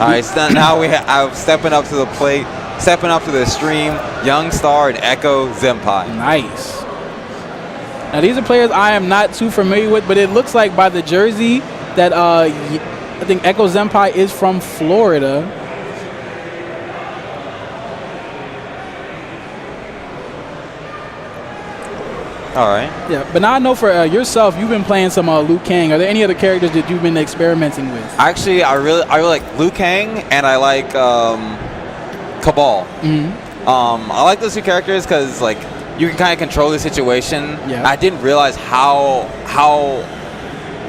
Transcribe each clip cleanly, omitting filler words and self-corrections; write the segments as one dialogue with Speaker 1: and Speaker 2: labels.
Speaker 1: All right, so now I'm stepping up to the plate, stepping up to the stream, YungStar and Echo Zenpai.
Speaker 2: Nice. Now, these are players I am not too familiar with, but it looks like by the jersey that I think Echo Zenpai is from Florida.
Speaker 1: All right.
Speaker 2: Yeah, but now I know for yourself, you've been playing some Liu Kang. Are there any other characters that you've been experimenting with?
Speaker 1: Actually, I really like Liu Kang and I like Cabal. I like those two characters because like you can kind of control the situation.
Speaker 2: Yeah.
Speaker 1: I didn't realize how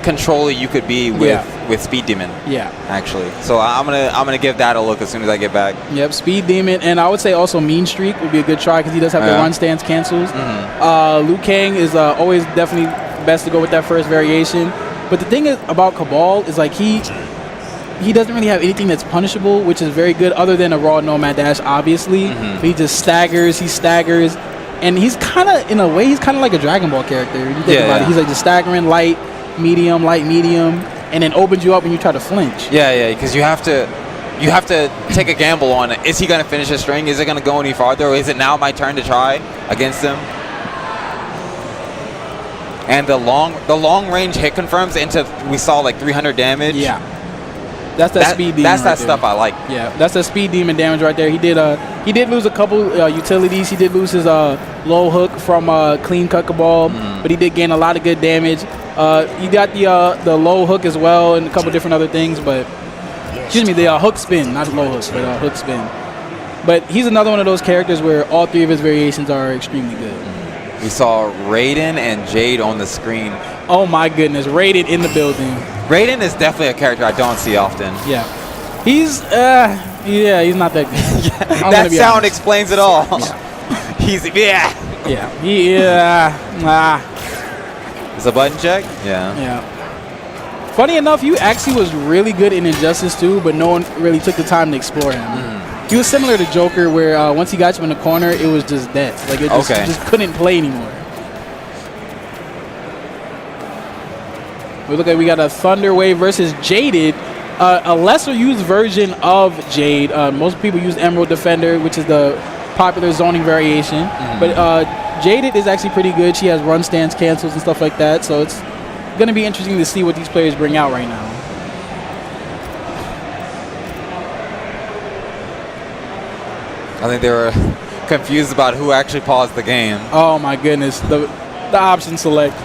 Speaker 1: controlling you could be with Speed Demon. Yeah. Actually, so I'm gonna give that a look as soon as I get back.
Speaker 2: Yep, Speed Demon, and I would say also Mean Streak would be a good try because he does have the run stance cancels. Liu Kang is always definitely best to go with that first variation. But the thing is about Cabal is like he doesn't really have anything that's punishable, which is very good other than a raw nomad dash, obviously. But he just staggers, and he's kind of, in a way, he's kind of like a Dragon Ball character. When you think about it, he's like just staggering light, medium, and then opens you up when you try to flinch.
Speaker 1: Yeah, because you have to take a gamble on it. Is he going to finish his string? Is it going to go any farther? Or is it now my turn to try against him? And the long range hit confirms into, we saw like 300 damage.
Speaker 2: Yeah. That's that Speed Demon.
Speaker 1: That's that stuff I like.
Speaker 2: Yeah, that's the Speed Demon damage right there. He did lose a couple utilities. He did lose his low hook from Clean Cut Cabal, but he did gain a lot of good damage. He got the low hook as well and a couple different other things, but excuse me, the hook spin, not low hook, but hook spin. But he's another one of those characters where all three of his variations are extremely good.
Speaker 1: We saw Raiden and Jade on the screen.
Speaker 2: Oh my goodness, Raiden in the building. Raiden
Speaker 1: is definitely a character I don't see often.
Speaker 2: Yeah. He's he's not that good.
Speaker 1: That sound explains it all.
Speaker 2: Yeah.
Speaker 1: He's It's a button check?
Speaker 2: Yeah. Funny enough, he actually was really good in Injustice 2, but no one really took the time to explore him. He was similar to Joker, where once he got you in the corner, it was just dead. Like it just couldn't play anymore. We got a Thunder Wave versus Jaded, a lesser used version of Jade. Most people use Emerald Defender, which is the popular zoning variation. But Jaded is actually pretty good. She has run stance cancels and stuff like that. So it's going to be interesting to see what these players bring out right now.
Speaker 1: I think they were confused about who actually paused the game.
Speaker 2: Oh my goodness, the option select.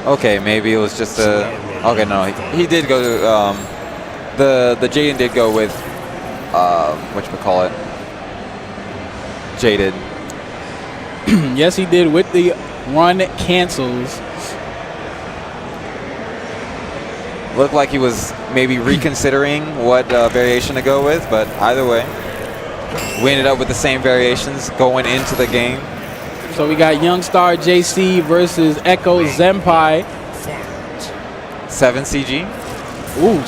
Speaker 1: Okay, maybe it was just a. Okay, no, he did go to the Jaden did go with whatchamacallit, Jaded.
Speaker 2: Yes, he did with the run cancels.
Speaker 1: Looked like he was maybe reconsidering what variation to go with, but either way, we ended up with the same variations going into the game.
Speaker 2: So we got YungStar JC versus Echo Zenpai.
Speaker 1: 7 CG.
Speaker 2: Ooh.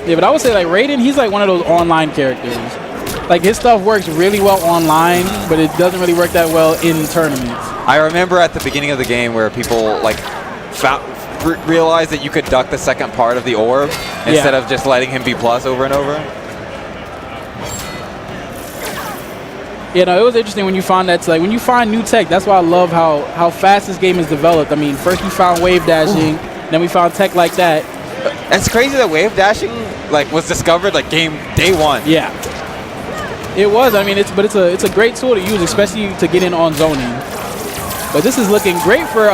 Speaker 2: Yeah, but I would say like Raiden, he's like one of those online characters. Like his stuff works really well online, but it doesn't really work that well in tournaments.
Speaker 1: I remember at the beginning of the game where people like realized that you could duck the second part of the orb instead of just letting him be plus over and over.
Speaker 2: You know, it was interesting when you found that. Like when you find new tech, that's why I love how fast this game is developed. I mean, first we found wave dashing, then we found tech like that.
Speaker 1: It's crazy that wave dashing like was discovered like game day one.
Speaker 2: Yeah, it was. I mean, it's a great tool to use, especially to get in on zoning. But this is looking great for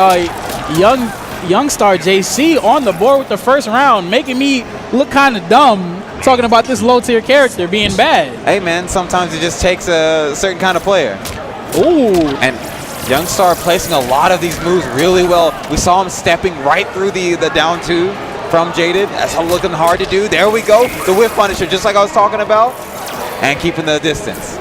Speaker 2: YungStar JC on the board with the first round, making me look kind of dumb talking about this low tier character being bad.
Speaker 1: Hey man, sometimes it just takes a certain kind of player.
Speaker 2: Ooh.
Speaker 1: And YungStar placing a lot of these moves really well. We saw him stepping right through the down two from Jaded. That's looking hard to do. There we go. The whiff punisher, just like I was talking about. And keeping the distance.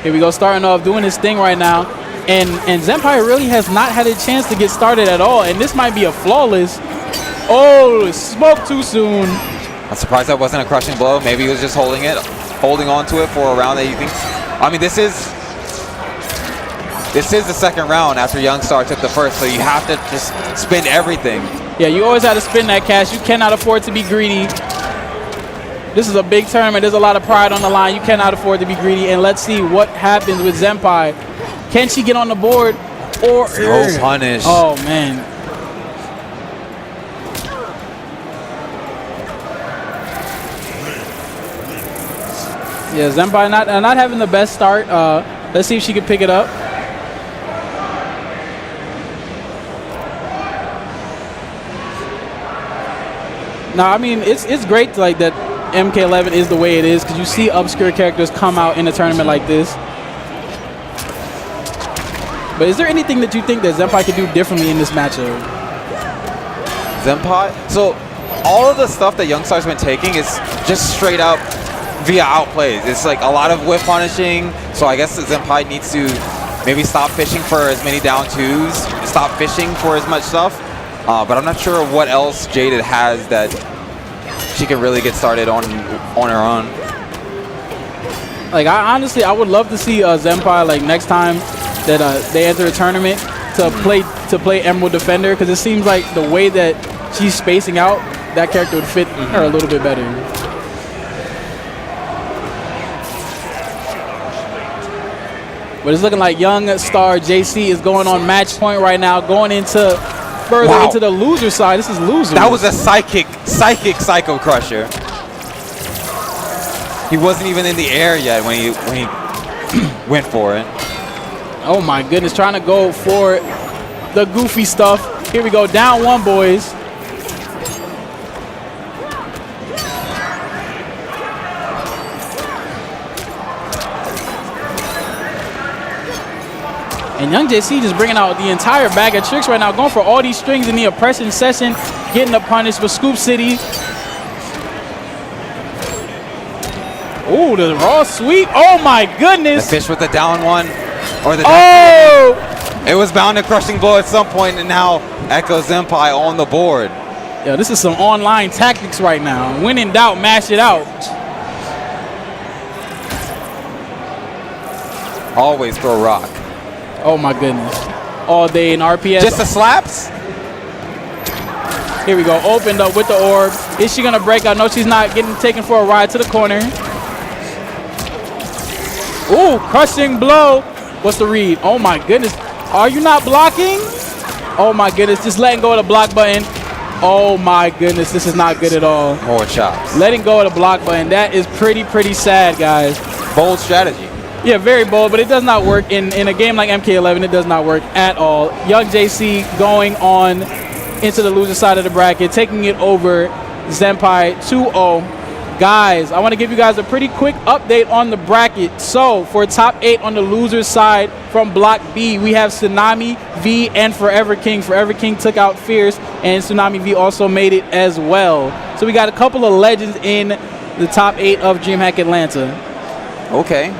Speaker 2: Here we go, starting off doing his thing right now. And Zenpai really has not had a chance to get started at all. And this might be a flawless. Oh, spoke too soon.
Speaker 1: I'm surprised that wasn't a crushing blow. Maybe he was just holding on to it for a round that you think. I mean, this is this is the second round after YungStar took the first, so you have to just spend everything.
Speaker 2: Yeah, you always have to spend that cash. You cannot afford to be greedy. This is a big tournament. There's a lot of pride on the line. You cannot afford to be greedy. And let's see what happens with Zenpai. Can she get on the board? Or
Speaker 1: No punish.
Speaker 2: Oh, man. Yeah, Zenpai not having the best start. Let's see if she can pick it up. Now, I mean, it's great like that MK11 is the way it is because you see obscure characters come out in a tournament like this. But is there anything that you think that Zenpai could do differently in this matchup?
Speaker 1: Zenpai? So all of the stuff that YungStar's been taking is just straight up via outplays. It's like a lot of whiff punishing, so I guess Zenpai needs to maybe stop fishing for as many down twos, stop fishing for as much stuff. But I'm not sure what else Jaded has that she can really get started on her own.
Speaker 2: Like, honestly, I would love to see Zenpai like next time that they enter a tournament to play Emerald Defender, because it seems like the way that she's spacing out, that character would fit her a little bit better. But it's looking like YungStar JC is going on match point right now, going into further into the loser side. This is loser.
Speaker 1: That was a psychic Psycho Crusher. He wasn't even in the air yet when he went for it.
Speaker 2: Oh my goodness, trying to go for the goofy stuff. Here we go, down one, boys. And YungJC just bringing out the entire bag of tricks right now, going for all these strings in the oppression session, getting the punish for Scoop City. Ooh, the raw sweep. Oh my goodness.
Speaker 1: The fish with the down one. Or the
Speaker 2: Oh!
Speaker 1: It was bound to crushing blow at some point, and now Echo Zenpai on the board.
Speaker 2: Yeah, this is some online tactics right now. When in doubt, mash it out.
Speaker 1: Always throw rock.
Speaker 2: Oh my goodness. All day in RPS.
Speaker 1: Just the slaps?
Speaker 2: Here we go. Opened up with the orb. Is she going to break out? No, she's not. Getting taken for a ride to the corner. Ooh, crushing blow. What's the read? Oh my goodness. Are you not blocking? Oh my goodness. Just letting go of the block button. Oh my goodness. This is not good at all.
Speaker 1: More chops.
Speaker 2: Letting go of the block button. That is pretty sad, guys.
Speaker 1: Bold strategy.
Speaker 2: Yeah, very bold, but it does not work. In a game like MK11, it does not work at all. YungJC going on into the loser side of the bracket, taking it over Zenpai 2-0. Guys, I want to give you guys a pretty quick update on the bracket. So, for top 8 on the loser side from Block B, we have Tsunami V and Forever King. Forever King took out Fierce, and Tsunami V also made it as well. So we got a couple of legends in the top 8 of Dreamhack Atlanta.
Speaker 1: Okay.